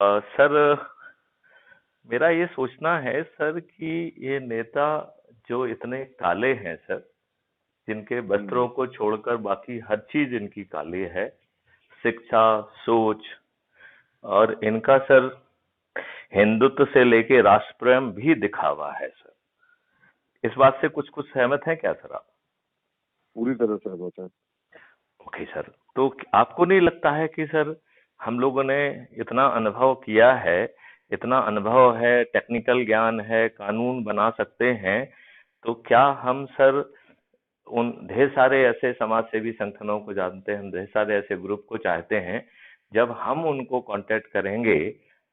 Sir, मेरा ये सोचना है सर कि ये नेता जो इतने काले हैं सर, जिनके वस्त्रों को छोड़कर बाकी हर चीज इनकी काली है, शिक्षा, सोच, और इनका सर हिंदुत्व से लेके राष्ट्र प्रेम भी दिखावा है सर। इस बात से कुछ कुछ सहमत हैं क्या सर आप? पूरी तरह सहमत है। ओके सर, तो आपको नहीं लगता है कि सर हम लोगों ने इतना अनुभव किया है, इतना अनुभव है, टेक्निकल ज्ञान है, कानून बना सकते हैं, तो क्या हम सर उन ढेर सारे ऐसे समाज सेवी संगठनों को जानते हैं, ढेर सारे ऐसे ग्रुप को चाहते हैं, जब हम उनको कांटेक्ट करेंगे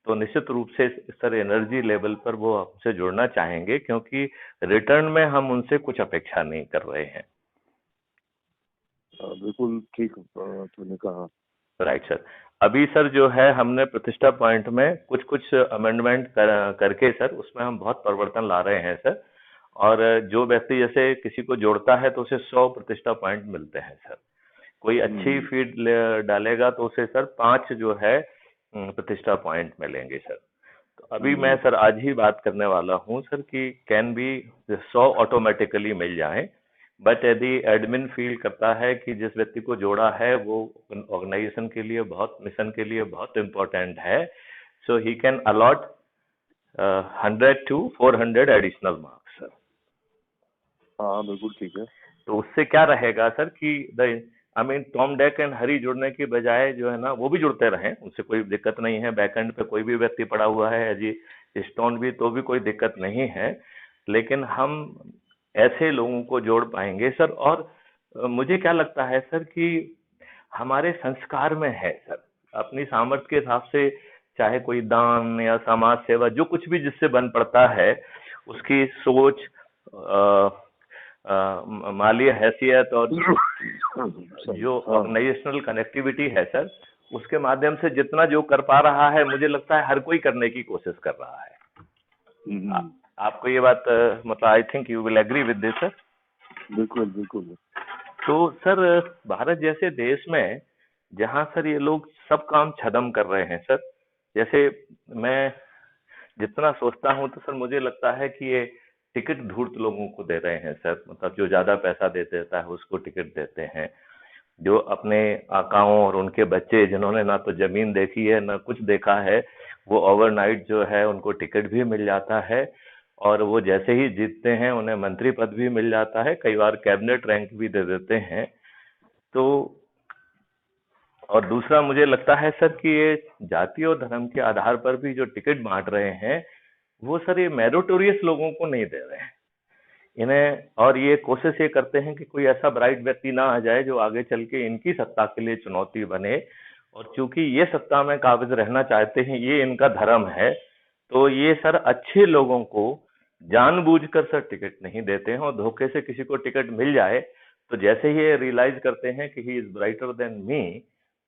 तो निश्चित रूप से सर एनर्जी लेवल पर वो हमसे जुड़ना चाहेंगे, क्योंकि रिटर्न में हम उनसे कुछ अपेक्षा नहीं कर रहे हैं। बिल्कुल ठीक तुमने कहा। Right sir. अभी सर जो है हमने प्रतिष्ठा पॉइंट में कुछ कुछ अमेंडमेंट करके सर उसमें हम बहुत परिवर्तन ला रहे हैं सर। और जो व्यक्ति जैसे किसी को जोड़ता है तो उसे 100 प्रतिष्ठा पॉइंट मिलते हैं सर। कोई अच्छी फीड डालेगा तो उसे सर 5 जो है प्रतिष्ठा पॉइंट मिलेंगे सर। तो अभी मैं सर आज ही बात करने वाला हूं सर कि कैन बी 100 ऑटोमेटिकली मिल जाए, बट यदि एडमिन फील करता है कि जिस व्यक्ति को जोड़ा है वो ऑर्गेनाइजेशन के लिए बहुत, मिशन के लिए बहुत इंपॉर्टेंट है, so he can allot 100 to 400 additional marks sir. हाँ बिल्कुल ठीक है। तो उससे क्या रहेगा सर कि the I mean Tom Dick and Harry जुड़ने की बजाय जो है ना वो भी जुड़ते रहें, उनसे कोई दिक्कत नहीं है। बैकएंड पे कोई भी व्यक्ति पड़ा हुआ है जी, स्टोन भी, तो भी कोई दिक्कत नहीं है। लेकिन हम ऐसे लोगों को जोड़ पाएंगे सर। और मुझे क्या लगता है सर कि हमारे संस्कार में है सर, अपनी सामर्थ्य के हिसाब से चाहे कोई दान या समाज सेवा जो कुछ भी जिससे बन पड़ता है, उसकी सोच, माली हैसियत और जो ऑर्गेनाइजेशनल कनेक्टिविटी है सर, उसके माध्यम से जितना जो कर पा रहा है, मुझे लगता है हर कोई करने की कोशिश कर रहा है। आपको ये बात मतलब I think you will agree with this sir. बिल्कुल बिल्कुल। तो सर भारत जैसे देश में जहां सर ये लोग सब काम छदम कर रहे हैं सर, जैसे मैं जितना सोचता हूं तो सर मुझे लगता है कि ये टिकट धूर्त लोगों को दे रहे हैं सर। मतलब जो ज्यादा पैसा दे देता है उसको टिकट देते हैं। जो अपने आकाओं और उनके बच्चे जिन्होंने ना तो जमीन देखी है ना कुछ देखा है, वो ओवरनाइट जो है उनको टिकट भी मिल जाता है। और वो जैसे ही जीतते हैं उन्हें मंत्री पद भी मिल जाता है, कई बार कैबिनेट रैंक भी दे देते हैं। तो और दूसरा मुझे लगता है सर कि ये जाति और धर्म के आधार पर भी जो टिकट बांट रहे हैं, वो सर ये मेरिटोरियस लोगों को नहीं दे रहे हैं इन्हें। और ये कोशिश ये करते हैं कि कोई ऐसा ब्राइट व्यक्ति ना आ जाए जो आगे चल के इनकी सत्ता के लिए चुनौती बने। और चूंकि ये सत्ता में काबिज रहना चाहते हैं, ये इनका धर्म है, तो ये सर अच्छे लोगों को जानबूझकर सर टिकट नहीं देते हैं। और धोखे से किसी को टिकट मिल जाए तो जैसे ही ये रियलाइज करते हैं कि he is brighter than me,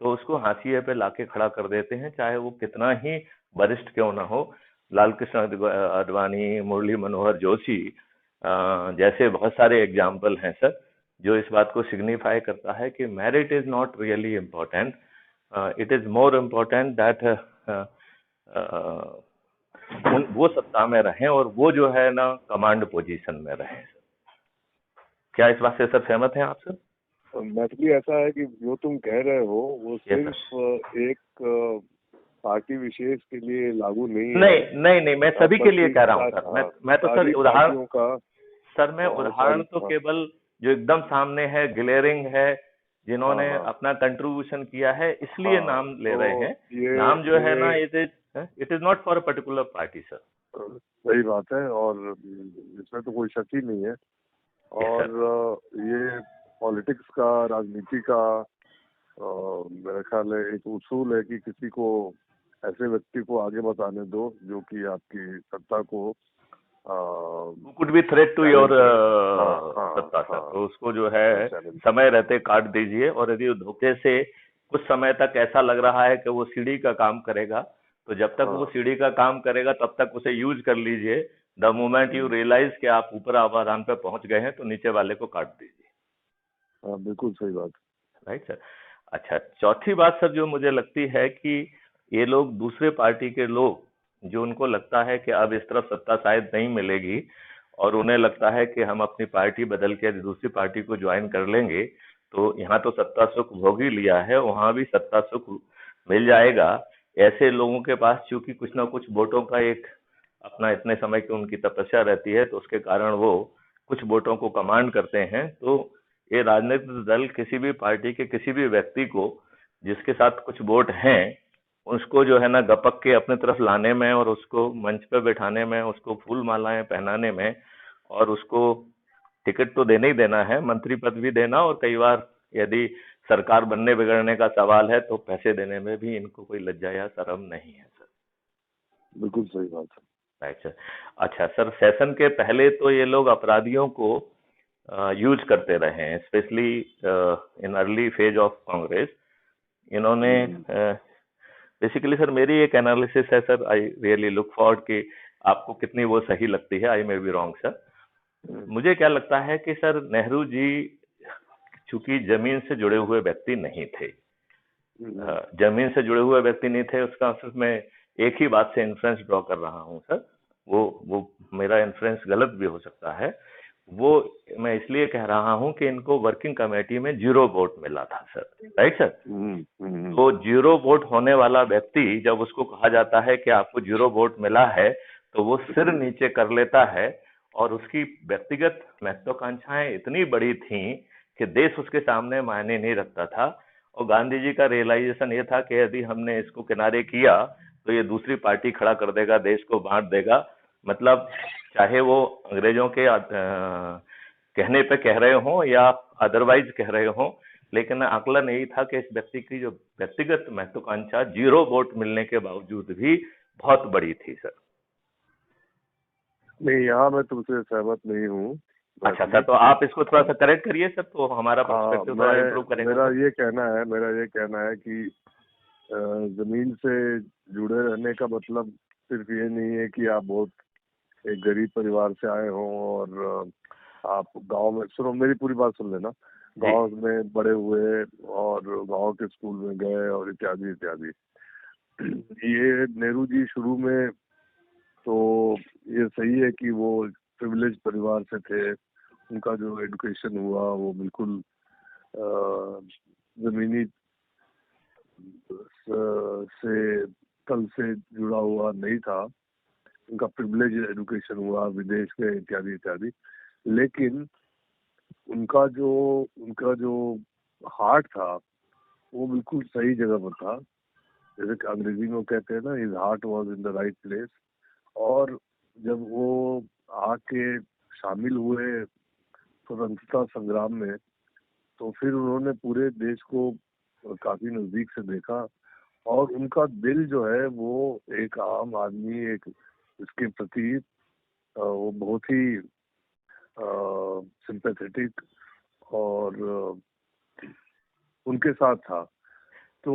तो उसको हाशिए पे लाके खड़ा कर देते हैं, चाहे वो कितना ही वरिष्ठ क्यों ना हो। लाल कृष्ण आडवाणी, मुरली मनोहर जोशी जैसे बहुत सारे एग्जाम्पल हैं सर, जो इस बात को सिग्निफाई करता है कि merit is not really important, it is more important that वो सत्ता में रहें और वो जो है ना कमांड पोजीशन में रहें। क्या इस बात से सर सहमत हैं आप सर? मैथिली ऐसा है कि जो तुम कह रहे हो वो सिर्फ एक पार्टी विशेष के लिए लागू नहीं है। नहीं, मैं सभी के लिए कह रहा हूँ सर। मैं तो सर उदाहरण का सर, मैं उदाहरण तो केवल जो एकदम सामने है, ग्लेयरिंग है, जिन्होंने अपना कंट्रीब्यूशन किया है, इसलिए नाम ले रहे हैं। नाम जो है ना it is not for a particular party sir. सही बात है, और इसमें तो कोई शक ही नहीं है। और ये पॉलिटिक्स का, राजनीति का मेरा ख्याल है एक उसूल है कि किसी को, ऐसे व्यक्ति को आगे बताने दो जो कि आपकी सत्ता को could be threat to your सत्ता सर। तो उसको जो है समय रहते काट दीजिए। और यदि धोखे से कुछ समय तक ऐसा लग रहा है कि वो सीढ़ी का काम करेगा, तो जब तक वो सीढ़ी का काम करेगा तब तक उसे यूज कर लीजिए। द मोमेंट यू रियलाइज कि आप ऊपर आवारान पे पहुंच गए हैं तो नीचे वाले को काट दीजिए। बिल्कुल सही बात। Right sir. अच्छा, चौथी बात सर जो मुझे लगती है कि ये लोग दूसरे पार्टी के लोग, जो उनको लगता है कि अब इस तरफ सत्ता शायद नहीं मिलेगी और उन्हें लगता है कि हम अपनी पार्टी बदल के दूसरी पार्टी को ज्वाइन कर लेंगे, तो यहाँ तो सत्ता सुख भोग ही लिया है, वहां भी सत्ता सुख मिल जाएगा। ऐसे लोगों के पास चूंकि कुछ ना कुछ वोटों का एक अपना इतने समय की उनकी तपस्या रहती है, तो उसके कारण वो कुछ वोटों को कमांड करते हैं। तो ये राजनीतिक दल किसी भी पार्टी के किसी भी व्यक्ति को जिसके साथ कुछ वोट हैं, उसको जो है ना गपक के अपने तरफ लाने में और उसको मंच पे बैठाने में, उसको फूल मालाएं पहनाने में, और उसको टिकट तो देना ही देना है, मंत्री पद भी देना, और कई बार यदि सरकार बनने बिगड़ने का सवाल है तो पैसे देने में भी इनको कोई लज्जा या शर्म नहीं है सर। बिल्कुल सही बात है। Right sir. अच्छा सर, सेशन के पहले तो ये लोग अपराधियों को यूज करते रहे हैं, specially in early phase of Congress. इन्होंने बेसिकली सर, मेरी एक एनालिसिस है sir, I really look forward कि आपको कितनी वो सही लगती है, आई मे बी रॉन्ग सर। मुझे क्या लगता है कि सर नेहरू जी चूंकि जमीन से जुड़े हुए व्यक्ति नहीं थे, जमीन से जुड़े हुए व्यक्ति नहीं थे, उसका सिर्फ मैं एक ही बात से इन्फ्रेंस ड्रॉ कर रहा हूँ सर, वो मेरा इन्फ्रेंस गलत भी हो सकता है। वो मैं इसलिए कह रहा हूं कि इनको वर्किंग कमेटी में 0 वोट मिला था सर, राइट सर। तो 0 वोट होने वाला व्यक्ति जब उसको कहा जाता है कि आपको 0 वोट मिला है, तो वो सिर नीचे कर लेता है, और उसकी व्यक्तिगत महत्वाकांक्षाएं इतनी बड़ी थी कि देश उसके सामने मायने नहीं रखता था। और गांधी जी का रियलाइजेशन ये था कि यदि हमने इसको किनारे किया तो ये दूसरी पार्टी खड़ा कर देगा, देश को बांट देगा। मतलब चाहे वो अंग्रेजों के कहने पे कह रहे हो या अदरवाइज कह रहे हो, लेकिन आकलन यही था कि इस व्यक्ति की जो व्यक्तिगत महत्वाकांक्षा 0 वोट मिलने के बावजूद भी बहुत बड़ी थी सर। नहीं, यहाँ मैं तुमसे सहमत नहीं हूँ। अच्छा सर, तो आप इसको थोड़ा सा करेक्ट करिए सर, तो हमारा पर्सपेक्टिव थोड़ा इम्प्रूव करेगा। मेरा ये कहना है कि जमीन से जुड़े रहने का मतलब सिर्फ ये नहीं है कि आप बहुत एक गरीब परिवार से आए हो और आप गांव में, सुनो मेरी पूरी बात सुन लेना, गांव में बड़े हुए और गांव के स्कूल में गए और इत्यादि इत्यादि। ये नेहरू जी शुरू में तो ये सही है कि वो प्रिविलेज परिवार से थे, उनका जो एजुकेशन हुआ वो बिल्कुल जमीनी से तल से जुड़ा हुआ नहीं था, उनका प्रिविलेज एजुकेशन हुआ, विदेश गए इत्यादि इत्यादि। लेकिन उनका जो हार्ट था वो बिल्कुल सही जगह पर था, जैसे कि अंग्रेजी में कहते हैं ना, his heart was in the right place. और जब वो आके शामिल हुए स्वतंत्रता संग्राम में, तो फिर उन्होंने पूरे देश को काफी नजदीक से देखा, और उनका दिल जो है वो एक आम आदमी, एक इसके प्रति वो बहुत ही सिंपैथेटिक और उनके साथ था। तो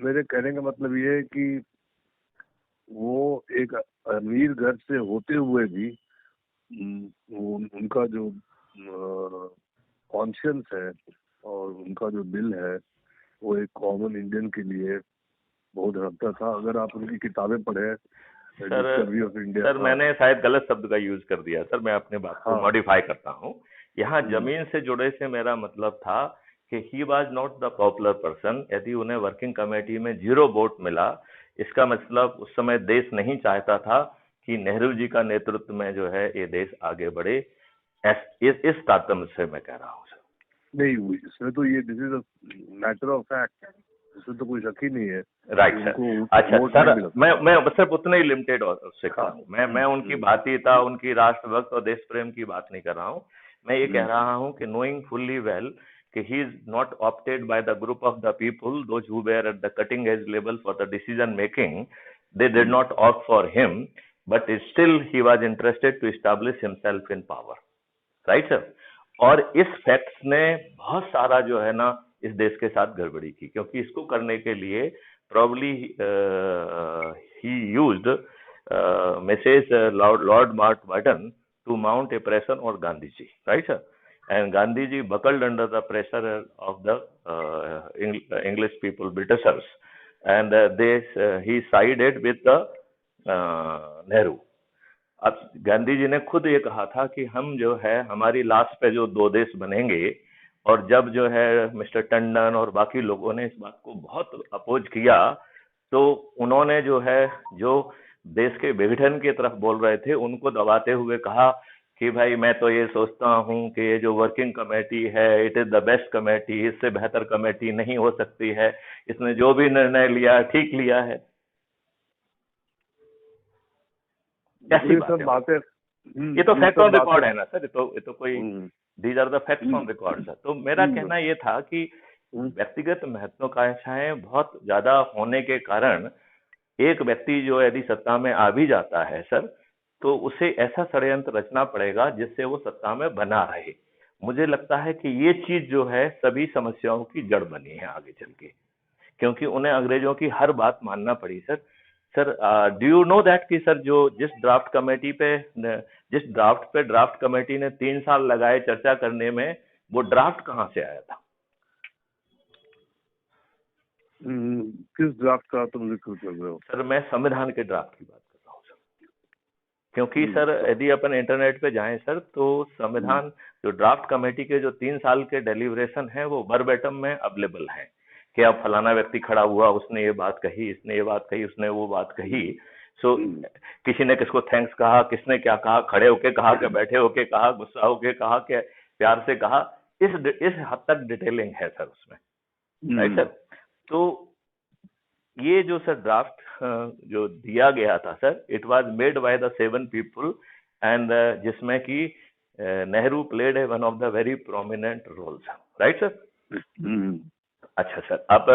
मेरे कहने का मतलब ये है कि वो एक अमीर घर से होते हुए भी उनका जो कॉन्शियंस है और उनका जो दिल है वो एक कॉमन इंडियन के लिए बहुत हटता था। अगर आप उनकी किताबें पढ़े, डिस्कवरी ऑफ इंडिया। सर मैंने शायद गलत शब्द का यूज कर दिया सर, मैं अपने बात को मॉडिफाई करता हूँ। यहाँ जमीन से जुड़े से मेरा मतलब था कि he was not the popular person. यदि उन्हें वर्किंग कमेटी में 0 वोट मिला, इसका मतलब उस समय देश नहीं चाहता था कि नेहरू जी का नेतृत्व में जो है ये देश आगे बढ़े। इस तारतम्य से मैं कह रहा हूँ सर। नहीं हुई इसमें तो, ये this is a matter of fact, इसमें तो कोई शक ही नहीं है। Right sir. अच्छा सर, मैं सिर्फ उतने ही लिमिटेड उससे कहा हूँ, मैं उनकी भारतीयता, उनकी राष्ट्रभक्त और देश प्रेम की बात नहीं कर रहा हूँ। मैं ये कह रहा हूँ कि नोइंग फुल्ली वेल कि he is not opted by the group of the people, those who were at the cutting edge level for the decision making, they did not opt for him, but still he was interested to establish himself in power, right sir? और इस facts ने बहुत सारा जो है ना इस देश के साथ गड़बड़ी की, क्योंकि इसको करने के लिए probably he used message Lord Mountbatten to mount a pressure on Gandhiji, right sir? And Gandhiji buckled under the pressure of the English people, Britishers, and he sided with the Nehru. अब गांधी जी ने खुद ये कहा था कि हम जो है हमारी लास्ट पे जो दो देश बनेंगे, और जब जो है मिस्टर टंडन और बाकी लोगों ने इस बात को बहुत अपोज किया, तो उन्होंने जो है जो देश के विघटन की तरफ बोल रहे थे उनको दबाते हुए कहा कि भाई मैं तो ये सोचता हूं कि ये जो वर्किंग कमेटी है it is the best committee, इससे बेहतर कमेटी नहीं हो सकती है, इसने जो भी निर्णय लिया ठीक लिया है. कैसी बात है? ये तो फैक्ट ऑन रिकॉर्ड है ना सर, ये तो कोई these are the facts on record sir. तो मेरा कहना ये था कि व्यक्तिगत महत्वाकांक्षाएं बहुत ज्यादा होने के कारण एक व्यक्ति जो यदि सत्ता में आ भी जाता है सर, तो उसे ऐसा षड्यंत्र रचना पड़ेगा जिससे वो सत्ता में बना रहे. मुझे लगता है कि ये चीज जो है सभी समस्याओं की जड़ बनी है आगे चल के, क्योंकि उन्हें अंग्रेजों की हर बात मानना पड़ी sir. Sir do you know that कि सर जो जिस ड्राफ्ट पे ड्राफ्ट कमेटी ने 3 साल लगाए चर्चा करने में, वो ड्राफ्ट कहां से आया था? किस ड्राफ्ट का तुम जिक्र कर रहे हो? सर मैं संविधान के ड्राफ्ट की बात कर रहा हूँ सर. क्योंकि सर यदि अपन इंटरनेट पे जाएं सर, तो संविधान जो ड्राफ्ट कमेटी के जो 3 साल के डेलिब्रेशन है वो वर्बेटम में अवेलेबल है कि अब फलाना व्यक्ति खड़ा हुआ, उसने ये बात कही, इसने ये बात कही, उसने वो बात कही. सो किसी ने किसको थैंक्स कहा, किसने क्या कहा, खड़े होके कहा कि बैठे होके कहा, गुस्सा होके कहा कि प्यार से कहा, इस हद तक डिटेलिंग है सर उसमें, राइट सर. तो ये जो सर ड्राफ्ट जो दिया गया था sir, it was made by the 7 people and जिसमें कि Nehru played a one of the very prominent roles, right sir. अच्छा सर, अब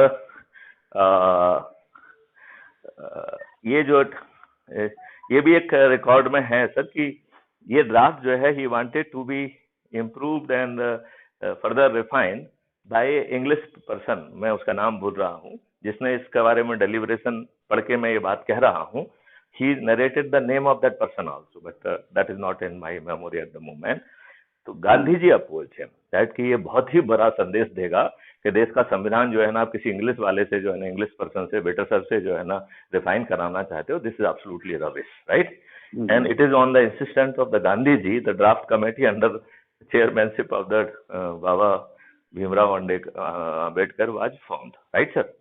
ये भी एक रिकॉर्ड में है सर कि ये ड्राफ्ट जो है he wanted to be improved and further refined by English person, मैं उसका नाम भूल रहा हूँ, जिसने इसके बारे में डेलिब्रेशन पढ़ के मैं ये बात कह रहा हूँ. ही narrated the name of that person also, but that is not in my memory at the moment. तो गांधी जी अपोज है दैट कि ये बहुत ही बड़ा संदेश देगा कि देश का संविधान जो है ना, आप किसी इंग्लिश वाले से जो है ना, इंग्लिश पर्सन से, बेटर सर से जो है ना रिफाइन कराना चाहते हो, this is absolutely rubbish, right. And it is on the insistence of the Gandhi ji the draft committee under chairmanship of the Baba Bhimrao Ambedkar was formed, right sir.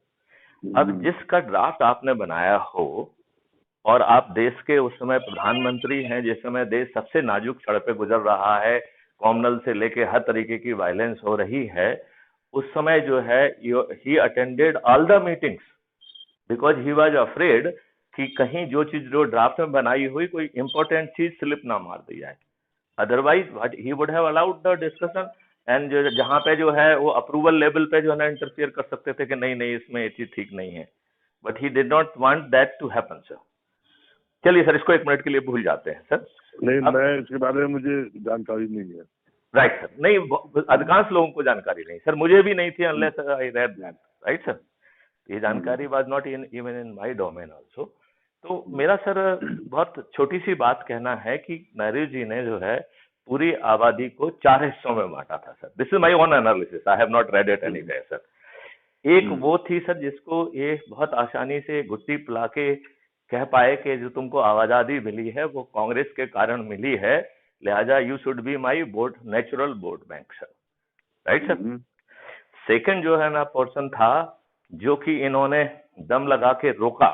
अब जिसका ड्राफ्ट आपने बनाया हो और आप देश के उस समय प्रधानमंत्री हैं, जिस समय देश सबसे नाजुक क्षण पे गुजर रहा है, कॉमनल से लेके हर तरीके की वायलेंस हो रही है, उस समय जो है he attended all the meetings because he was afraid कि कहीं जो चीज जो ड्राफ्ट में बनाई हुई कोई इंपॉर्टेंट चीज स्लिप ना मार दी जाए. Otherwise he would have allowed the discussion and जहां पे जो है वो अप्रूवल लेवल पे जो है ना इंटरफियर कर सकते थे कि नहीं इसमें ये चीज ठीक नहीं है, but he did not want that to happen sir. चलिए सर, इसको 1 मिनट के लिए भूल जाते हैं सर. नहीं, मैं इसके बारे में मुझे जानकारी नहीं है. Right sir. नहीं, अधिकांश लोगों को जानकारी नहीं सर, मुझे भी नहीं थी unless I read that, right sir. ये जानकारी was not even in my domain also. तो मेरा सर बहुत छोटी सी बात कहना है कि नेहरू जी ने जो है पूरी आबादी को 4 हिस्सों में बांटा था sir. This is my own analysis, I have not read it anywhere sir. एक वो थी सर जिसको ये बहुत आसानी से घुट्टी पिला के कह पाए कि जो तुमको आजादी मिली है वो कांग्रेस के कारण मिली है, लिहाजा you should be my natural vote bank sir, right sir. Second जो है ना पोर्शन था जो कि इन्होंने दम लगा के रोका,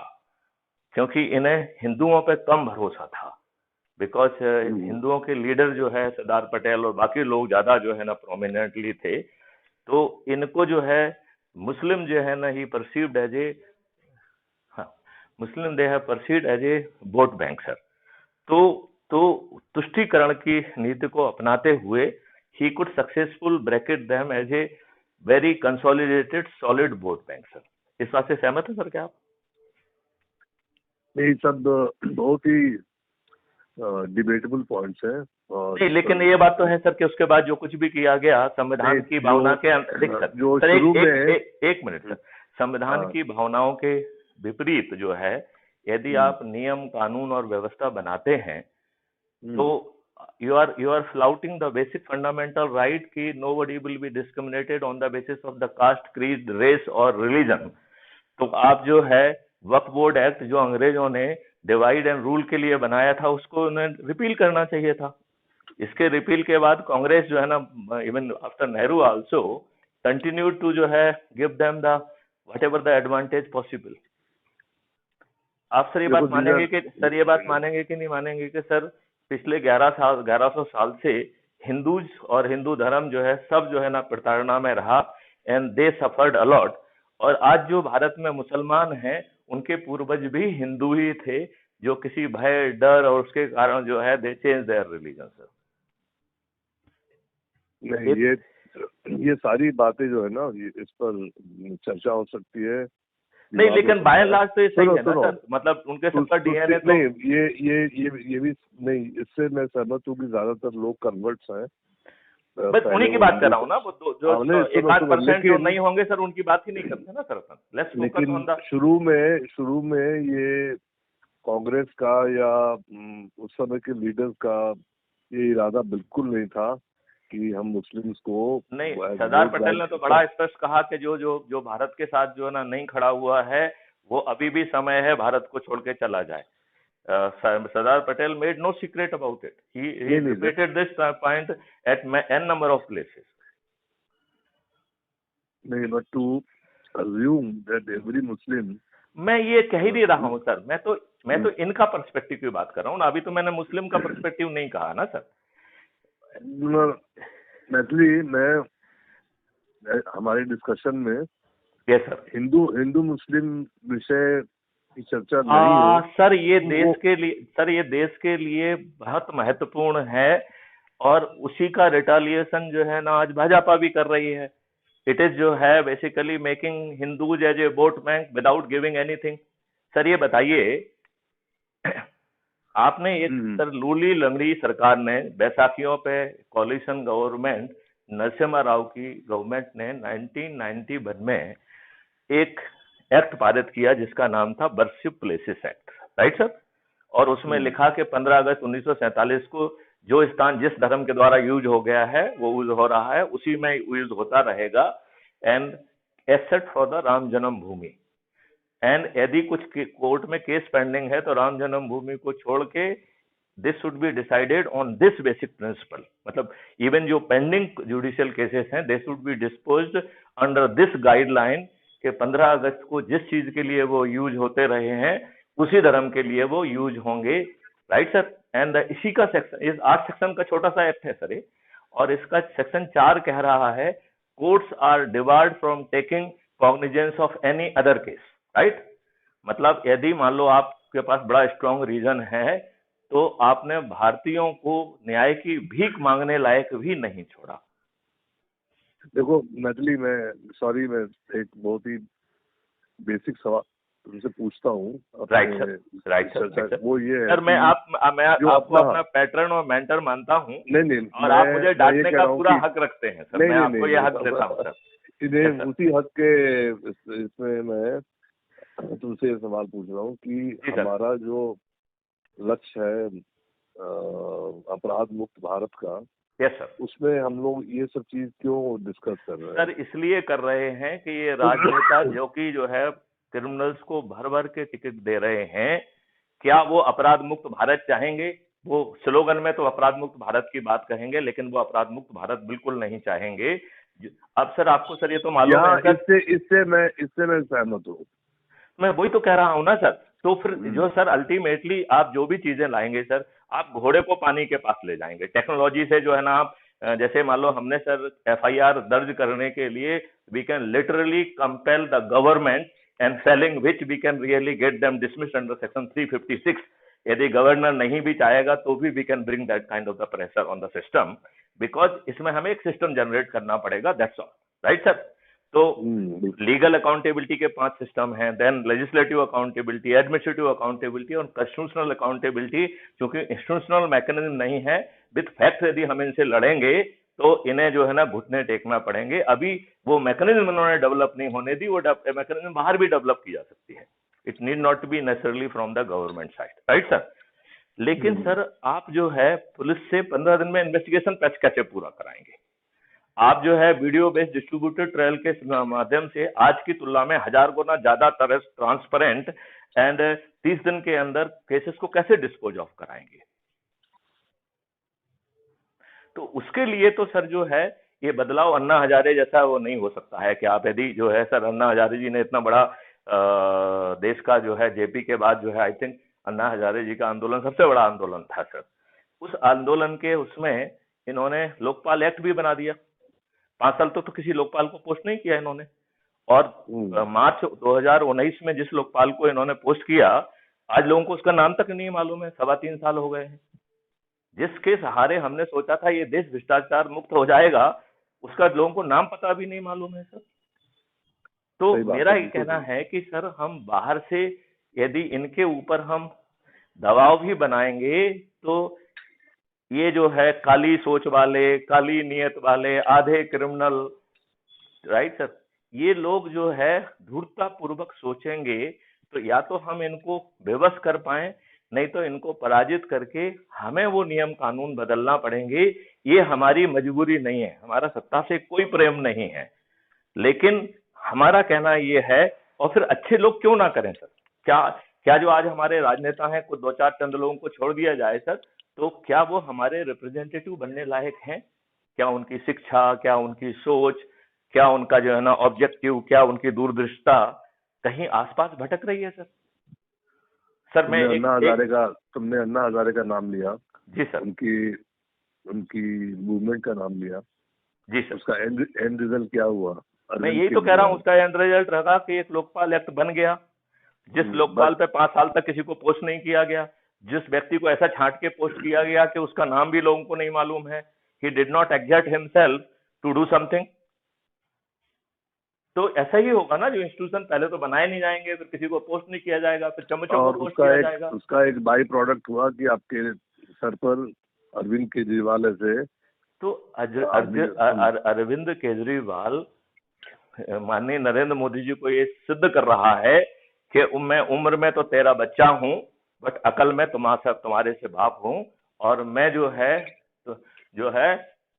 क्योंकि इन्हें हिंदुओं पे कम भरोसा था, बिकॉज हिंदुओं के लीडर जो है सरदार पटेल और बाकी लोग ज्यादा जो है ना प्रोमिनेंटली थे, तो इनको जो है मुस्लिम जो है ना he perceived as a Muslim they have perceived as a vote bank sir. तो तुष्टीकरण की नीति को अपनाते हुए he could successful bracket them as a very consolidated solid vote bank sir. इस बात से सहमत है सर क्या आप? नहीं, सब बहुत ही डिबेटेबल पॉइंट्स है. नहीं, लेकिन ये बात तो है सर कि उसके बाद जो कुछ भी किया गया संविधान की भावना के एक मिनट सर, संविधान की भावनाओं के विपरीत जो है, यदि आप नियम कानून और व्यवस्था बनाते हैं तो you are flouting the basic fundamental right कि nobody will be discriminated on the basis of the caste, creed, race or religion. तो आप जो है वक्फ बोर्ड एक्ट जो अंग्रेजों ने डिवाइड एंड रूल के लिए बनाया था उसको उन्हें रिपील करना चाहिए था। इसके रिपील के बाद कांग्रेस जो है ना, even after Nehru also continue to जो है give them the whatever the advantage possible. आप सर ये बात मानेंगे कि सर ये बात मानेंगे कि नहीं मानेंगे कि सर पिछले 1100 साल से हिंदूज और हिंदू धर्म जो है सब जो है ना प्रताड़ना में रहा एंड दे सफर्ड अलॉट। और आज जो भारत में मुसलमान हैं उनके पूर्वज भी हिंदू ही थे जो किसी भय डर और उसके कारण जो है दे चेंज देयर रिलीजन सर। नहीं, ये सारी बातें जो है ना इस पर चर्चा हो सकती है। नहीं लेकिन बाय एंड लार्ज तो ये सही है ना सर, मतलब उनके सबका डीएनए तो नहीं, ये भी नहीं, इससे मैं सहमत हूँ कि ज्यादातर लोग कन्वर्ट्स हैं। बस उन्हीं की बात कर रहा हूँ ना, वो जो 1% जो नहीं होंगे सर उनकी बात ही नहीं करते ना sir. Let's focus on the शुरू में ये कांग्रेस का या उस समय के लीडर्स का ये इरादा बिल्कुल नहीं था कि हम मुस्लिम्स को नहीं। सरदार पटेल ने तो बड़ा स्पष्ट कहा कि जो भारत के साथ जो है ना नहीं खड़ा हुआ है वो अभी भी समय है भारत को छोड़ के चला जाए। Sardar Patel made no secret about it, he repeated this point at n number of places. नहीं, but to assume that every Muslim, मैं ये कह ही नहीं रहा हूँ सर, मैं तो इनका पर्सपेक्टिव की बात कर रहा हूँ ना, अभी तो मैंने मुस्लिम का पर्सपेक्टिव नहीं कहा ना सर। एक्चुअली मैं हमारे डिस्कशन में यस सर हिंदू मुस्लिम विषय की चर्चा नहीं हो सर। ये देश के लिए बहुत महत्वपूर्ण है और उसी का रिटालिएशन जो है ना आज भाजपा भी कर रही है। इट इज जो है basically making Hindus as a vote bank without giving anything. Sir ये बताइए आपने एक सर लूली लंगड़ी सरकार ने बैसाखियों पे कोलिशन गवर्नमेंट नरसिम्हा राव की गवर्नमेंट ने 1991 में एक एक्ट पारित किया जिसका नाम था worship places act, right sir. और उसमें लिखा कि 15 अगस्त 1947 को जो स्थान जिस धर्म के द्वारा यूज हो गया है वो यूज हो रहा है उसी में यूज होता रहेगा and except for the Ram Janmabhoomi. And यदि कुछ कोर्ट में केस पेंडिंग है तो राम जन्मभूमि को छोड़ के this should be decided on this basic principle, मतलब इवन जो पेंडिंग जुडिशियल केसेस हैं they should be disposed under this guideline कि 15 अगस्त को जिस चीज के लिए वो यूज होते रहे हैं उसी धर्म के लिए वो यूज होंगे, राइट सर। एंड इसी का सेक्शन इस 8 सेक्शन का छोटा सा एक्ट है सर ये, और इसका सेक्शन 4 कह रहा है courts are debarred from taking cognizance of any other case, right. मतलब यदि मान लो आपके पास बड़ा स्ट्रॉन्ग रीजन है तो आपने भारतीयों को न्याय की भीख मांगने लायक भी नहीं छोड़ा। देखो मैथिली, मैं एक बहुत ही बेसिक सवाल तुमसे पूछता हूँ। राइट सर, वो ये है सर मैं आपको अपना पैटर्न और मेंटर मानता हूँ। नहीं और आप मुझे डांटने का पूरा हक रखते हैं सर, मैं आपको ये हक देता हूँ सर। उसी हक के इसमें मैं तुमसे ये सवाल पूछ रहा हूँ कि हमारा जो लक्ष्य है अपराध मुक्त भारत का, यस सर, उसमें हम लोग ये सब चीज क्यों डिस्कस कर रहे हैं? सर इसलिए कर रहे हैं कि ये राजनेता जो कि जो है क्रिमिनल्स को भर भर के टिकट दे रहे हैं, क्या वो अपराध मुक्त भारत चाहेंगे? वो स्लोगन में तो अपराध मुक्त भारत की बात कहेंगे लेकिन वो अपराध मुक्त भारत बिल्कुल नहीं चाहेंगे। अब सर आपको सर ये तो मालूम है सर, इससे मैं सहमत हूँ। मैं वही तो कह रहा हूँ ना सर। तो फिर जो सर अल्टीमेटली आप जो भी चीजें लाएंगे सर, आप घोड़े को पानी के पास ले जाएंगे टेक्नोलॉजी से जो है ना। आप जैसे मान लो हमने सर FIR दर्ज करने के लिए we can literally compel the government and failing which we can really get them dismissed under section 356। यदि गवर्नर नहीं भी चाहेगा तो भी we can bring that kind of the pressure on the system, because इसमें हमें एक सिस्टम जनरेट करना पड़ेगा, दैट्स ऑल, राइट सर। तो लीगल अकाउंटेबिलिटी के 5 सिस्टम हैं, then legislative accountability, administrative accountability और कॉन्स्टिट्यूशनल अकाउंटेबिलिटी। क्योंकि इंस्टीट्यूशनल मैकेनिज्म नहीं है, विद फैक्ट यदि हम इनसे लड़ेंगे तो इन्हें जो है ना घुटने टेकना पड़ेंगे। अभी वो मैकेनिज्म इन्होंने डेवलप नहीं होने दी, वो मैकेनिज्म बाहर भी डेवलप की जा सकती है। It need not be necessarily from the government side, right sir. लेकिन सर आप जो है पुलिस से 15 दिन में इन्वेस्टिगेशन कैसे पूरा कराएंगे? आप जो है वीडियो बेस्ड डिस्ट्रीब्यूटेड ट्रायल के माध्यम से आज की तुलना में 1000 गुना ज्यादा ट्रांसपेरेंट एंड 30 दिन के अंदर केसेस को कैसे डिस्पोज ऑफ कराएंगे? तो उसके लिए तो सर जो है ये बदलाव अन्ना हजारे जैसा वो नहीं हो सकता है कि आप यदि जो है सर अन्ना हजारे जी ने इतना बड़ा देश का जो है जेपी के बाद जो है आई थिंक अन्ना हजारे जी का आंदोलन सबसे बड़ा आंदोलन था सर। उस आंदोलन के उसमें इन्होंने लोकपाल एक्ट भी बना दिया। 5 साल तो किसी लोकपाल को पोस्ट नहीं किया इन्होंने। और मार्च 2019 में जिस लोकपाल को इन्होंने पोस्ट किया, आज लोगों को उसका नाम तक नहीं मालूम है। 3.25 साल हो गए हैं। जिसके सहारे हमने सोचा था ये देश भ्रष्टाचार मुक्त हो जाएगा, उसका लोगों को नाम पता भी नहीं मालूम है सर। तो मेरा ये कहना है कि सर हम बाहर से यदि इनके ऊपर हम दबाव भी बनाएंगे तो ये जो है काली सोच वाले, काली नियत वाले, आधे क्रिमिनल, राइट सर, ये लोग जो है धूर्तता पूर्वक सोचेंगे तो या तो हम इनको बेबस कर पाए, नहीं तो इनको पराजित करके हमें वो नियम कानून बदलना पड़ेंगे। ये हमारी मजबूरी नहीं है, हमारा सत्ता से कोई प्रेम नहीं है, लेकिन हमारा कहना ये है। और फिर अच्छे लोग क्यों ना करें सर? क्या क्या जो आज हमारे राजनेता हैं, कुछ 2-4 चंद लोगों को छोड़ दिया जाए सर, तो क्या वो हमारे रिप्रेजेंटेटिव बनने लायक हैं? क्या उनकी शिक्षा, क्या उनकी सोच, क्या उनका जो है ना ऑब्जेक्टिव, क्या उनकी दूरदृष्टा कहीं आसपास भटक रही है सर? सर मैं तुमने अन्ना हजारे का नाम लिया। जी सर। उनकी मूवमेंट का नाम लिया। जी सर। उसका एंड रिजल्ट क्या हुआ? मैं यही तो कह रहा हूँ, उसका एंड रिजल्ट रहा कि एक लोकपाल एक्ट बन गया। जिस लोकपाल पे 5 साल तक किसी को पोस्ट नहीं किया गया, जिस व्यक्ति को ऐसा छांट के पोस्ट किया गया कि उसका नाम भी लोगों को नहीं मालूम है, he did not exert himself to do something. तो ऐसा ही होगा ना, जो इंस्टीट्यूशन पहले तो बनाए नहीं जाएंगे, फिर किसी को पोस्ट नहीं किया जाएगा, फिर चमचों को पोस्ट किया जाएगा। उसका एक बाई प्रोडक्ट हुआ कि आपके सर पर अरविंद केजरीवाल ऐसे तो अरविंद केजरीवाल माननीय नरेंद्र मोदी जी को ये सिद्ध कर रहा है कि मैं उम्र में तो तेरा बच्चा हूं, बट अकल में तुम्हारे से बाप हूं। और मैं जो है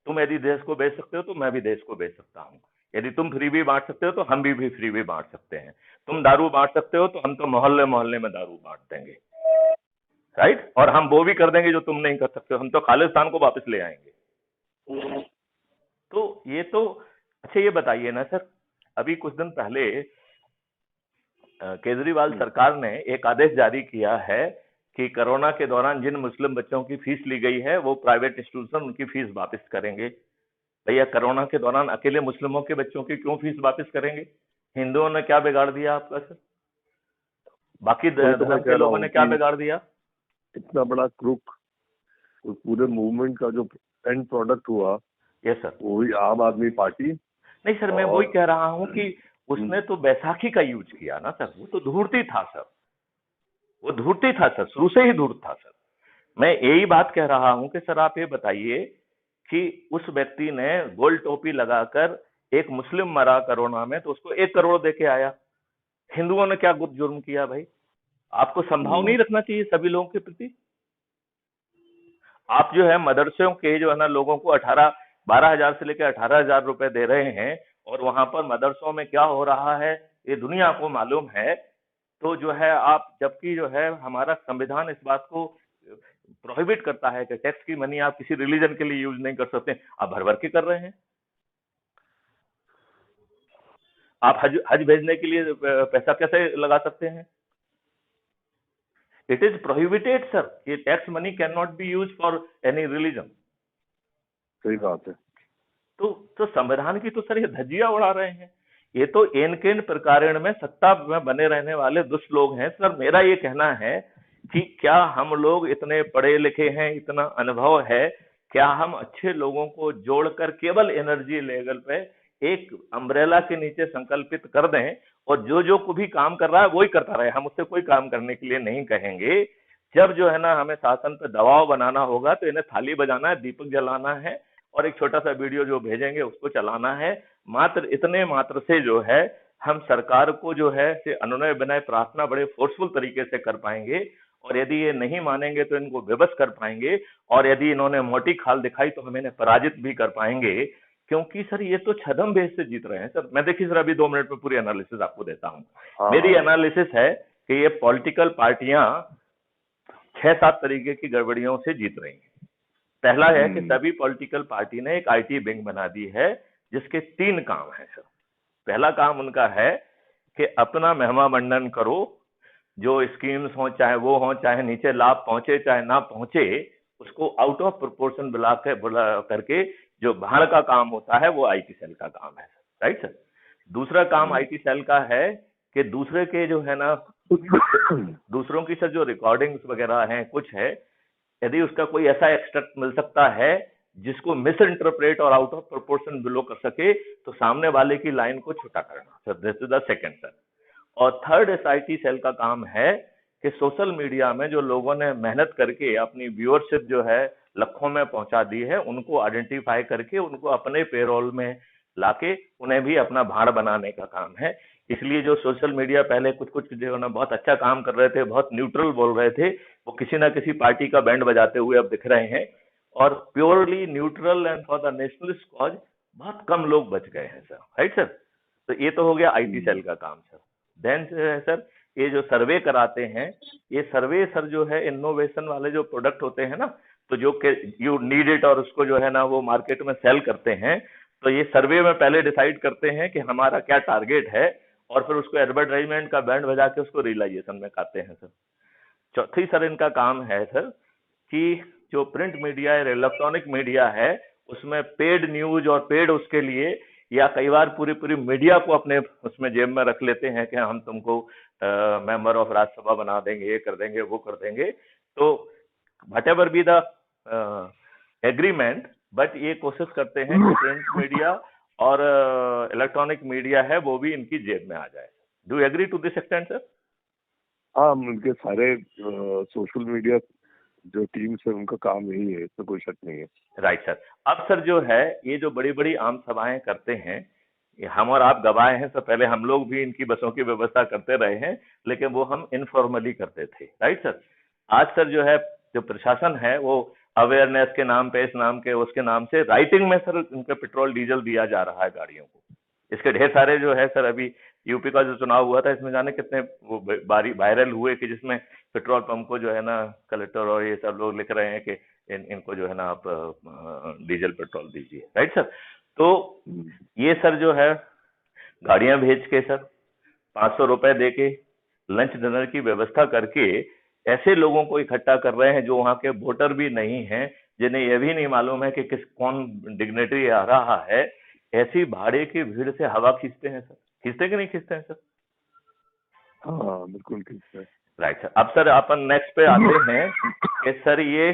तुम यदि देश को बेच सकते हो तो मैं भी देश को बेच सकता हूं। यदि तुम फ्री भी बांट सकते हो तो हम भी फ्री भी बांट सकते हैं। तुम दारू बांट सकते हो तो हम तो मोहल्ले मोहल्ले में दारू बांट देंगे, राइट। और हम वो भी कर देंगे जो तुम नहीं कर सकते हो, हम तो खालिस्तान को वापस ले आएंगे। तो ये तो अच्छा, ये बताइए ना सर, अभी कुछ दिन पहले केजरीवाल सरकार ने एक आदेश जारी किया है कि कोरोना के दौरान जिन मुस्लिम बच्चों की फीस ली गई है वो प्राइवेट इंस्टीट्यूशन उनकी फीस वापस करेंगे। भैया, कोरोना के दौरान अकेले मुस्लिमों के बच्चों की क्यों फीस वापस करेंगे? हिंदुओं ने क्या बिगाड़ दिया आपका सर? बाकी धर्म के लोगों ने क्या बिगाड़ दिया? इतना बड़ा क्रूक पूरे मूवमेंट का जो एंड प्रोडक्ट हुआ, यस सर, वही आम आदमी पार्टी। नहीं सर, मैं वही कह रहा हूँ कि उसने तो बैसाखी का यूज किया ना सर, वो तो धूर्ती था सर, वो धूर्ती था सर, शुरू से ही धूर्त था सर। मैं यही बात कह रहा हूं कि सर आप ये बताइए कि उस व्यक्ति ने गोल टोपी लगाकर एक मुस्लिम मरा कोरोना में तो उसको 1 करोड़ देके आया। हिंदुओं ने क्या जुर्म किया भाई? आपको संभाव नहीं रखना चाहिए सभी लोगों के प्रति? आप जो है मदरसों के जो है ना लोगों को 12,000 से लेकर 18,000 रुपए दे रहे हैं, और वहां पर मदरसों में क्या हो रहा है ये दुनिया को मालूम है। तो जो है आप, जबकि जो है हमारा संविधान इस बात को प्रोहिबिट करता है कि टैक्स की मनी आप किसी रिलीजन के लिए यूज नहीं कर सकते, आप भर भर के कर रहे हैं। आप हज भेजने के लिए पैसा कैसे लगा सकते हैं? इट इज प्रोहिबिटेड सर, ये tax money can not be use for any religion. सही बात है। तो संविधान की तो सर ये धज्जियां उड़ा रहे हैं। ये तो एन केन प्रकारण में सत्ता में बने रहने वाले दुष्ट लोग हैं सर। मेरा ये कहना है कि क्या हम लोग इतने पढ़े लिखे हैं, इतना अनुभव है, क्या हम अच्छे लोगों को जोड़कर केवल एनर्जी लेवल पे एक अम्ब्रेला के नीचे संकल्पित कर दें और जो को भी काम कर रहा है वही करता रहे, हम उससे कोई काम करने के लिए नहीं कहेंगे। जब जो है ना हमें शासन पे दबाव बनाना होगा तो इन्हें थाली बजाना है, दीपक जलाना है और एक छोटा सा वीडियो जो भेजेंगे उसको चलाना है। मात्र इतने मात्र से जो है हम सरकार को जो है से अनुनय विनय प्रार्थना बड़े फोर्सफुल तरीके से कर पाएंगे, और यदि ये नहीं मानेंगे तो इनको विवश कर पाएंगे, और यदि इन्होंने मोटी खाल दिखाई तो हम इन्हें पराजित भी कर पाएंगे। क्योंकि सर ये तो छदम बेस से जीत रहे हैं सर। मैं देखिए सर अभी 2 मिनट में पूरी एनालिसिस आपको देता हूँ। हाँ मेरी हाँ एनालिसिस है कि ये पॉलिटिकल पार्टियां 6-7 तरीके की गड़बड़ियों से जीत रही हैं। पहला है कि हम्म, सभी पॉलिटिकल पार्टी ने एक आईटी विंग बना दी है, जिसके 3 काम है सर। पहला काम उनका है कि अपना महिमा मंडन करो, जो स्कीम्स हो चाहे वो हो, चाहे नीचे लाभ पहुंचे चाहे ना पहुंचे, उसको आउट ऑफ प्रोपोर्शन बुला करके जो बाहर का काम होता है वो आईटी सेल का काम है, राइट सर। दूसरा काम हम्म, आईटी सेल का है कि दूसरे के जो है ना, दूसरों की सर जो रिकॉर्डिंग्स वगैरह हैं कुछ है, यदि उसका कोई ऐसा एक्सट्रैक्ट मिल सकता है जिसको मिस इंटरप्रेट और आउट ऑफ प्रोपोर्शन बिलो कर सके, तो सामने वाले की लाइन को छोटा करना sir. This is the second sir. और थर्ड एसआईटी सेल का काम है कि सोशल मीडिया में जो लोगों ने मेहनत करके अपनी व्यूअरशिप जो है लाखों में पहुंचा दी है, उनको आइडेंटिफाई करके उनको अपने पेरोल में लाके उन्हें भी अपना भाड़ बनाने का काम है। इसलिए जो सोशल मीडिया पहले कुछ कुछ जो है ना बहुत अच्छा काम कर रहे थे, बहुत न्यूट्रल बोल रहे थे, वो किसी ना किसी पार्टी का बैंड बजाते हुए अब दिख रहे हैं। और purely neutral and for the nationalist cause बहुत कम लोग बच गए हैं सर, राइट सर। तो ये तो हो गया आईटी सेल का काम सर। देन सर ये जो सर्वे कराते हैं, ये सर्वे सर जो है इनोवेशन वाले जो प्रोडक्ट होते हैं ना, तो जो यू नीड इट और उसको जो है ना वो मार्केट में सेल करते हैं, तो ये सर्वे में पहले डिसाइड करते हैं कि हमारा क्या टारगेट है, और फिर उसको एडवर्टाइजमेंट का बैंड बजा के उसको रियलाइजेशन में खाते हैं सर। चौथी सर इनका काम है सर कि जो प्रिंट मीडिया या इलेक्ट्रॉनिक मीडिया है, उसमें पेड न्यूज और पेड उसके लिए, या कई बार पूरी पूरी मीडिया को अपने उसमें जेब में रख लेते हैं कि हम तुमको मेंबर ऑफ राज्यसभा बना देंगे, ये कर देंगे वो कर देंगे। तो whatever be the agreement, but ये कोशिश करते हैं कि प्रिंट मीडिया और इलेक्ट्रॉनिक मीडिया है वो भी इनकी जेब में आ जाए। Do agree to this extent sir? हाँ, उनके सारे सोशल मीडिया जो टीम्स है उनका काम यही है, इसमें कोई शक नहीं है। Right sir. अब सर जो है ये जो बड़ी बड़ी आम सभाएं करते हैं, ये हम और आप गवाह हैं सर, पहले हम लोग भी इनकी बसों की व्यवस्था करते रहे हैं, लेकिन वो हम इनफॉर्मली करते थे, राइट सर। आज सर जो है जो प्रशासन है वो अवेयरनेस के नाम पे, इस नाम के उसके नाम से राइटिंग में सर उनके पेट्रोल डीजल दिया जा रहा है गाड़ियों को। इसके ढेर सारे जो है सर, अभी यूपी का जो चुनाव हुआ था इसमें जाने कितने वो बारी वायरल हुए कि जिसमें पेट्रोल पंप को जो है ना कलेक्टर और ये सब लोग लिख रहे हैं कि इनको जो है ना आप डीजल पेट्रोल दीजिए, राइट सर। तो हम्म, ये सर जो है गाड़ियां भेज के सर 500 रुपए दे के लंच डिनर की व्यवस्था करके ऐसे लोगों को इकट्ठा कर रहे हैं जो वहां के वोटर भी नहीं हैं, जिन्हें यह भी नहीं मालूम है कि किस कौन डिग्नेटरी आ रहा है। ऐसी भाड़े की भीड़ से हवा खींचते हैं सर, खींचते कि नहीं खींचते हैं सर? हाँ बिल्कुल ठीक है। Right sir. अब सर अपन नेक्स्ट पे आते हैं कि सर ये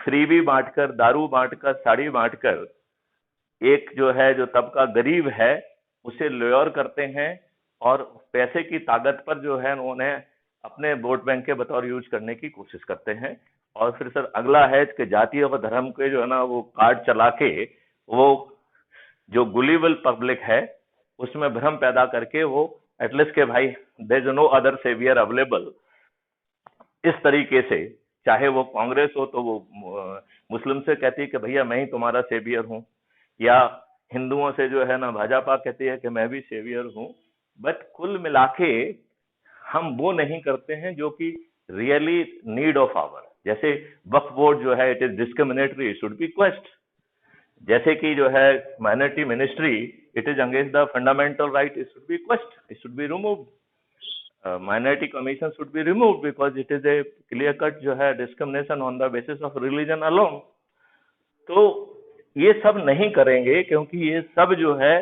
फ्रीबी बांटकर, दारू बांटकर, साड़ी बांटकर एक जो है जो तबका गरीब है उसे लोअर करते हैं, और पैसे की ताकत पर जो है उन्हें अपने वोट बैंक के बतौर यूज करने की कोशिश करते हैं। और फिर सर अगला है कि जाति और धर्म के जो है ना वो कार्ड चला के वो जो गुलीबल पब्लिक है उसमें भ्रम पैदा करके वो एटलीस्ट के भाई there is no other saviour available, इस तरीके से। चाहे वो कांग्रेस हो तो वो मुस्लिम से कहती है कि भैया मैं ही तुम्हारा सेवियर हूं, या हिंदुओं से जो है ना भाजपा कहती है कि मैं भी सेवियर हूं। बट कुल मिला के हम वो नहीं करते हैं जो कि रियली नीड ऑफ आवर। जैसे वक्फ बोर्ड जो है it is discriminatory, it should B question. जैसे कि जो है minority ministry, it is against the fundamental right, it should B question, it should be removed. minority commission should be removed because it is a clear cut जो है discrimination on the basis of religion alone। तो ये सब नहीं करेंगे क्योंकि ये सब जो है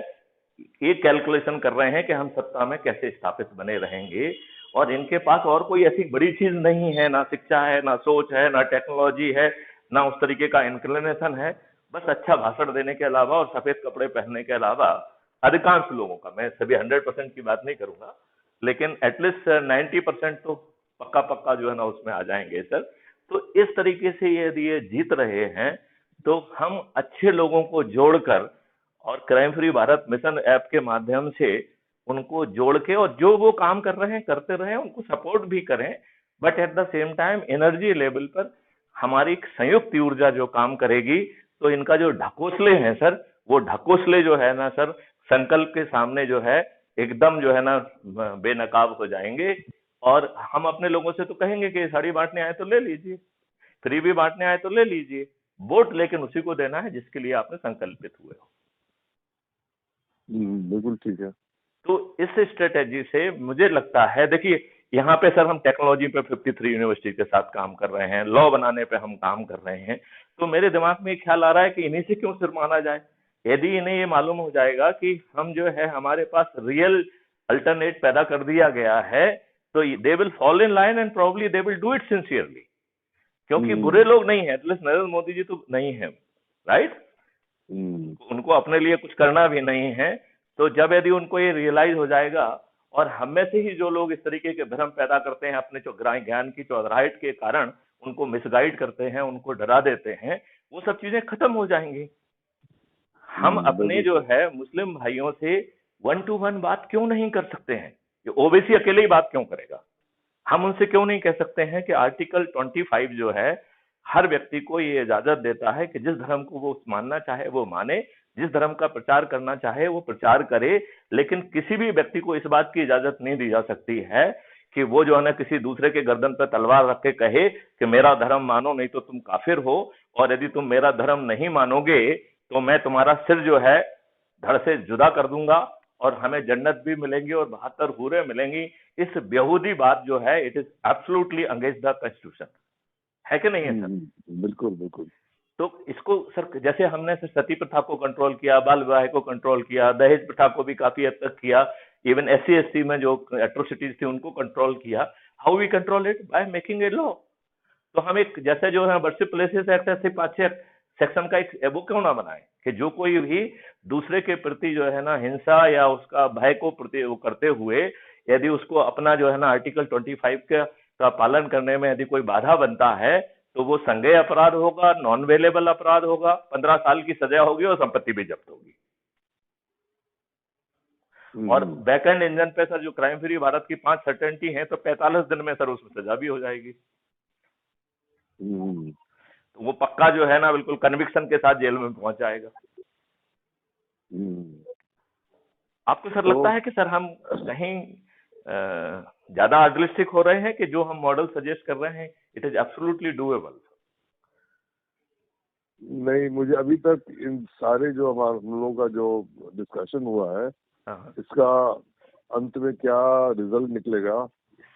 ये कैलकुलेशन कर रहे हैं कि हम सत्ता में कैसे स्थापित बने रहेंगे, और इनके पास और कोई ऐसी बड़ी चीज नहीं है, ना शिक्षा है, ना सोच है, ना टेक्नोलॉजी है, ना उस तरीके का इंक्लिनेशन है। बस अच्छा भाषण देने के अलावा और सफेद कपड़े पहनने के अलावा अधिकांश लोगों का, मैं सभी 100% की बात नहीं करूंगा, लेकिन एटलीस्ट 90% तो पक्का पक्का जो है ना उसमें आ जाएंगे सर। तो इस तरीके से यदि ये जीत रहे हैं तो हम अच्छे लोगों को जोड़कर और crime free Bharat mission app के माध्यम से उनको जोड़ के, और जो वो काम कर रहे हैं करते रहे, उनको सपोर्ट भी करें। But at the same time energy level पर हमारी संयुक्त ऊर्जा जो काम करेगी, तो इनका जो ढकोसले हैं सर, वो ढकोसले जो है ना सर, संकल्प के सामने जो है एकदम जो है ना बेनकाब हो जाएंगे। और हम अपने लोगों से तो कहेंगे कि साड़ी बांटने आए तो ले लीजिए, फ्री भी बांटने आए तो ले लीजिए, वोट लेकिन उसी को देना है जिसके लिए आपने संकल्पित हुए हो। बिल्कुल ठीक है। तो इस स्ट्रेटेजी से मुझे लगता है, देखिए यहाँ पे सर हम टेक्नोलॉजी पे 53 यूनिवर्सिटी के साथ काम कर रहे हैं, लॉ बनाने पे हम काम कर रहे हैं, तो मेरे दिमाग में एक ख्याल आ रहा है कि इन्हीं से क्यों सिर माना जाए। यदि इन्हें ये मालूम हो जाएगा कि हम जो है हमारे पास रियल अल्टरनेट पैदा कर दिया गया है, तो they will follow in line and probably they will do it sincerely, क्योंकि बुरे लोग नहीं है, एटलीस्ट नरेंद्र मोदी जी तो नहीं है, राइट। उनको अपने लिए कुछ करना भी नहीं है। तो जब यदि उनको ये रियलाइज हो जाएगा, और हम में से ही जो लोग इस तरीके के भ्रम पैदा करते हैं अपने ज्ञान की चौधराहट के कारण, उनको मिसगाइड करते हैं, उनको डरा देते हैं, वो सब चीजें खत्म हो जाएंगी। हम अपने जो है मुस्लिम भाइयों से 1 to 1 बात क्यों नहीं कर सकते हैं? ये ओबीसी अकेले ही बात क्यों करेगा? हम उनसे क्यों नहीं कह सकते हैं कि आर्टिकल 25 जो है हर व्यक्ति को ये इजाजत देता है कि जिस धर्म को वो मानना चाहे वो माने, जिस धर्म का प्रचार करना चाहे वो प्रचार करे, लेकिन किसी भी व्यक्ति को इस बात की इजाजत नहीं दी जा सकती है कि वो जो है ना किसी दूसरे के गर्दन पर तलवार रख के कहे कि मेरा धर्म मानो नहीं तो तुम काफिर हो, और यदि तुम मेरा धर्म नहीं मानोगे तो मैं तुम्हारा सिर जो है धड़ से जुदा कर दूंगा और हमें जन्नत भी मिलेंगी और 72 हूरें मिलेंगी। इस बेहूदी बात जो है it is absolutely against the constitution, है कि नहीं है सर? बिल्कुल बिल्कुल। तो इसको सर जैसे हमने सती प्रथा को कंट्रोल किया, बाल विवाह को कंट्रोल किया, दहेज प्रथा को भी काफी हद तक किया, इवन SC ST में जो एट्रोसिटीज थी उनको कंट्रोल किया। How we control it? By making a law. तो हम एक जैसे जो है वर्शिप प्लेसेस एक्ट ऐसे 5-6 सेक्शन का एक वो क्यों ना बनाए कि जो कोई भी दूसरे के प्रति जो है ना हिंसा या उसका भय को प्रति वो करते हुए यदि उसको अपना जो है ना आर्टिकल 25 का पालन करने में यदि कोई बाधा बनता है तो वो संज्ञेय अपराध होगा, नॉन वेलेबल अपराध होगा, 15 साल की सजा होगी और संपत्ति भी जब्त होगी। और बैकएंड इंजन पे सर जो क्राइम फ्री भारत की 5 सर्टेनिटी है तो 45 दिन में सर उसमें सजा भी हो जाएगी। तो वो पक्का जो है ना बिल्कुल कन्विक्शन के साथ जेल में पहुंच जाएगा। आपको सर लगता है कि सर हम कहीं ज्यादा आइडियलिस्टिक हो रहे हैं कि जो हम मॉडल सजेस्ट कर रहे हैं इट इज एब्सोल्युटली डूएबल? नहीं, मुझे अभी तक इन सारे जो हम लोगों का जो डिस्कशन हुआ है इसका अंत में क्या रिजल्ट निकलेगा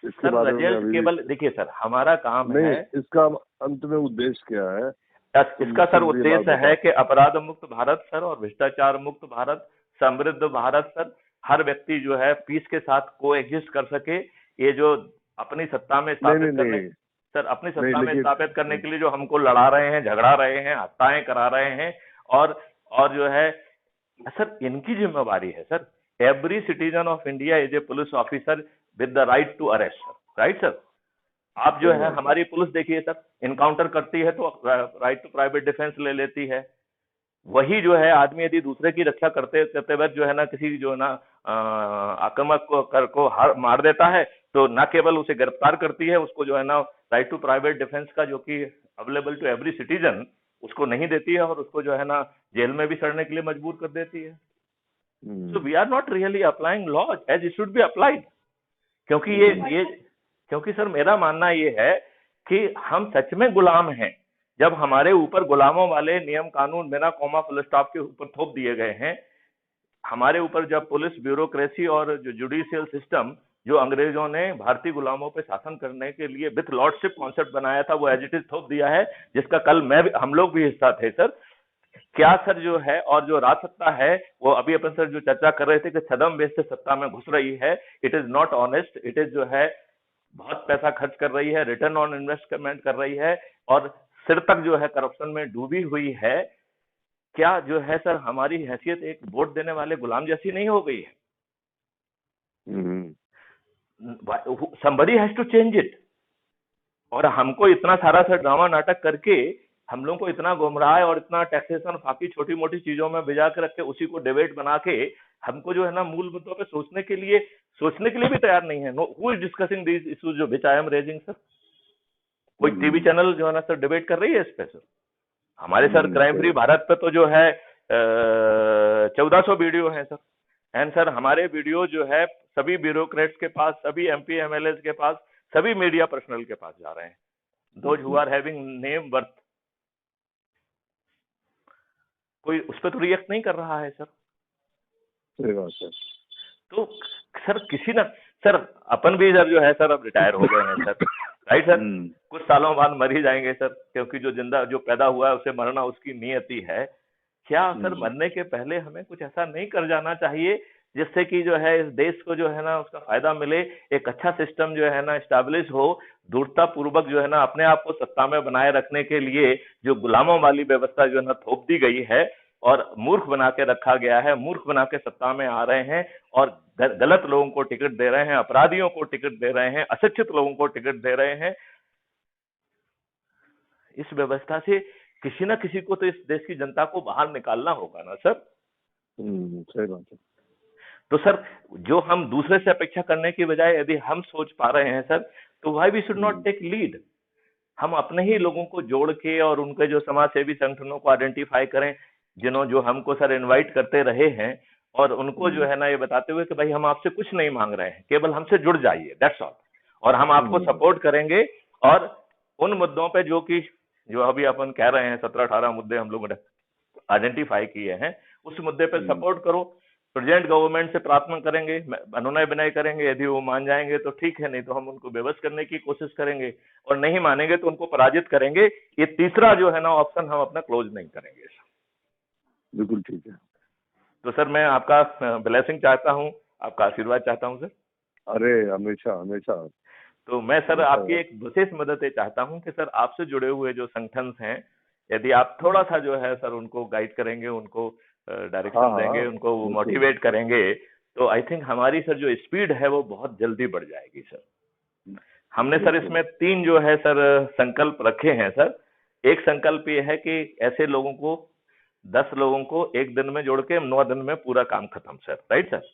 इसके बारे में अभी केवल देखिए सर हमारा काम नहीं है, इसका अंत में उद्देश्य क्या है? इसका सर उद्देश्य है कि अपराध मुक्त भारत सर और भ्रष्टाचार मुक्त भारत, समृद्ध भारत सर, हर व्यक्ति जो है पीस के साथ को एग्जिस्ट कर सके। ये जो अपनी सत्ता में स्थापित करने सर अपनी सत्ता में स्थापित करने के लिए जो हमको लड़ा रहे हैं, झगड़ा रहे हैं, हत्याएं करा रहे हैं, और जो है सर इनकी जिम्मेवारी है sir. Every citizen of India is a police officer with the right to arrest, right sir. आप जो है हमारी पुलिस देखिए सर, इनकाउंटर करती है तो राइट टू प्राइवेट डिफेंस ले लेती है। वही जो है आदमी यदि दूसरे की रक्षा करते करते वक्त जो है ना किसी जो है ना आक्रामक को मार देता है तो न केवल उसे गिरफ्तार करती है, उसको जो है ना राइट टू प्राइवेट डिफेंस का जो कि अवेलेबल टू एवरी सिटीजन उसको नहीं देती है और उसको जो है ना जेल में भी सड़ने के लिए मजबूर कर देती है। So we are not really applying law as it should be applied. क्योंकि सर मेरा मानना ये है कि हम सच में गुलाम हैं जब हमारे ऊपर गुलामों वाले नियम कानून बिना कॉमा फुल स्टॉप के ऊपर थोप दिए गए हैं। हमारे ऊपर जब पुलिस ब्यूरोक्रेसी और जो जुडिशियल सिस्टम जो अंग्रेजों ने भारतीय गुलामों पे शासन करने के लिए विथ लॉर्डशिप कॉन्सेप्ट बनाया था वो एज इट इज थोप दिया है, जिसका कल हम लोग भी हिस्सा थे सर। क्या सर जो है और जो राज सत्ता है वो अभी अपन सर जो चर्चा कर रहे थे कि छदम बेस से सत्ता में घुस रही है, it is not honest, it is जो है बहुत पैसा खर्च कर रही है, रिटर्न ऑन इन्वेस्टमेंट कर रही है और सिर तक जो है करप्शन में डूबी हुई है। क्या जो है सर हमारी हैसियत एक वोट देने वाले गुलाम जैसी नहीं हो गई है? somebody has to change it। और हमको इतना सारा सर ड्रामा नाटक करके हम लोगों को इतना गुमराह और इतना टैक्सेशन बाकी छोटी मोटी चीजों में भिजा के रख के उसी को डिबेट बना के हमको जो है ना मूल मुद्दों पे सोचने के लिए भी तैयार नहीं है। Know who is discussing this issues जो विच आई एम रेजिंग सर? कोई टीवी चैनल जो है ना सर डिबेट कर रही है इस पे सर? हमारे सर क्राइम फ्री भारत पे तो जो है 1400 वीडियो है सर। एंड सर हमारे वीडियो जो है सभी ब्यूरोक्रेट्स के पास, सभी एमपी एमएलए के पास, सभी मीडिया पर्सनल के पास जा रहे हैं, those who are having name worth. कोई उस पर तो रिएक्ट नहीं कर रहा है सर। सही बात है। तो सर किसी ना, सर अपन भी सर जो है सर अब रिटायर हो गए हैं सर, राइट सर, कुछ सालों बाद मर ही जाएंगे सर, क्योंकि जो जिंदा जो पैदा हुआ है उसे मरना उसकी नियति है। क्या सर मरने के पहले हमें कुछ ऐसा नहीं कर जाना चाहिए जिससे कि जो है इस देश को जो है ना उसका फायदा मिले, एक अच्छा सिस्टम जो है ना स्टैब्लिश हो, धूर्तता पूर्वक जो है ना अपने आप को सत्ता में बनाए रखने के लिए जो गुलामों वाली व्यवस्था जो है ना थोप दी गई है और मूर्ख बना के रखा गया है, मूर्ख बना के सत्ता में आ रहे हैं और गलत लोगों को टिकट दे रहे हैं, अपराधियों को टिकट दे रहे हैं, अशिक्षित लोगों को टिकट दे रहे हैं। इस व्यवस्था से किसी ना किसी को तो इस देश की जनता को बाहर निकालना होगा ना सर। सही बात है। तो सर जो हम दूसरे से अपेक्षा करने की बजाय यदि हम सोच पा रहे हैं सर, तो why we should not take lead. हम अपने ही लोगों को जोड़ के और उनके जो समाज सेवी संगठनों को आइडेंटिफाई करें, जो हमको सर इनवाइट करते रहे हैं, और उनको जो है ना ये बताते हुए कि भाई हम आपसे कुछ नहीं मांग रहे हैं, केवल हमसे जुड़ जाइए, दैट्स ऑल, और हम आपको सपोर्ट करेंगे। और उन मुद्दों पे जो अभी अपन कह रहे हैं 17-18 मुद्दे हम लोगों ने आइडेंटिफाई किए हैं, उस मुद्दे पे सपोर्ट करो। प्रेजेंट गवर्नमेंट से प्रार्थना करेंगे, अनुनय विनय करेंगे, यदि वो मान जाएंगे तो ठीक है, नहीं तो हम उनको बेबस करने की कोशिश करेंगे, और नहीं मानेंगे तो उनको पराजित करेंगे। ये तीसरा जो है ना ऑप्शन हम अपना क्लोज नहीं करेंगे। बिल्कुल ठीक है। तो सर मैं आपका ब्लेसिंग चाहता हूँ, आपका आशीर्वाद चाहता हूँ सर। अरे हमेशा हमेशा। तो मैं सर आपकी एक विशेष मदद ये चाहता हूँ कि सर आपसे जुड़े हुए जो संगठन हैं, यदि आप थोड़ा सा जो है सर उनको गाइड करेंगे, उनको डायरेक्शन देंगे, उनको मोटिवेट करेंगे, तो आई थिंक हमारी सर जो स्पीड है वो बहुत जल्दी बढ़ जाएगी सर। हमने सर इसमें 3 जो है सर संकल्प रखे हैं सर। एक संकल्प ये है कि ऐसे लोगों को 10 लोगों को एक दिन में जोड़ के 9 दिन में पूरा काम खत्म सर, राइट सर।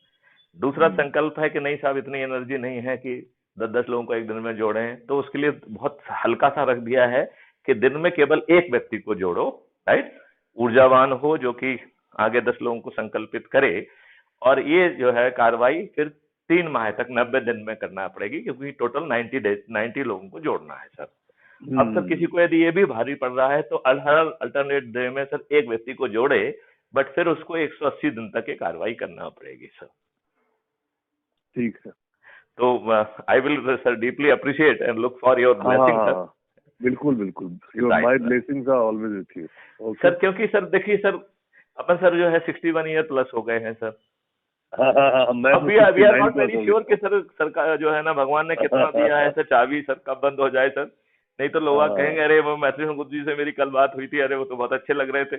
दूसरा संकल्प है कि नहीं साहब इतनी एनर्जी नहीं है कि 10-10 लोगों को एक दिन में जोड़ें, तो उसके लिए बहुत हल्का सा रख दिया है कि दिन में केवल एक व्यक्ति को जोड़ो, राइट, ऊर्जावान हो, जो कि आगे 10 लोगों को संकल्पित करे, और ये जो है कार्रवाई फिर 3 माह तक 90 दिन में करना पड़ेगी, क्योंकि टोटल 90 लोगों को जोड़ना है सर। अब सर किसी को यदि ये भी भारी पड़ रहा है तो हर अल्टरनेट डे में सर एक व्यक्ति को जोड़े, बट फिर उसको 180 दिन तक ये कार्रवाई करना पड़ेगी सर। ठीक है। तो I will sir deeply appreciate and look for your blessing sir. बिल्कुल बिल्कुल, my blessings are always with you sir. क्योंकि सर देखिए सर, अपन सर जो है 61 ईयर प्लस हो गए हैं sir. We are not very sure कि सर सरकार जो है ना भगवान ने कितना दिया है सर, चाबी सर कब बंद हो जाए सर। नहीं तो लोग कहेंगे अरे वो मैत्री गुरुजी से मेरी कल बात हुई थी, अरे वो तो बहुत अच्छे लग रहे थे।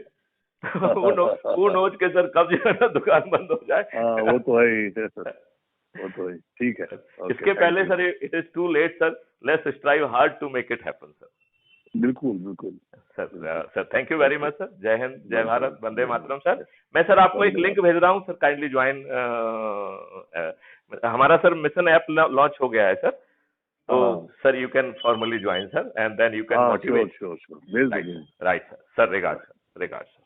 वो नोच के सर कब जो है ना दुकान बंद हो जाए। वो तो है ही सर, वो तो है। ठीक है। इसके पहले sir it is too late sir, let's strive hard to make it happen sir. बिल्कुल बिल्कुल sir thank you very much sir. जय हिंद, जय भारत, वंदे मातरम सर। मैं सर आपको एक लिंक भेज रहा हूँ सर, काइंडली ज्वाइन। हमारा सर मिशन ऐप लॉन्च हो गया है सर, तो sir you can formally join sir, and then you can motivate. Sure, right sir, regard sir.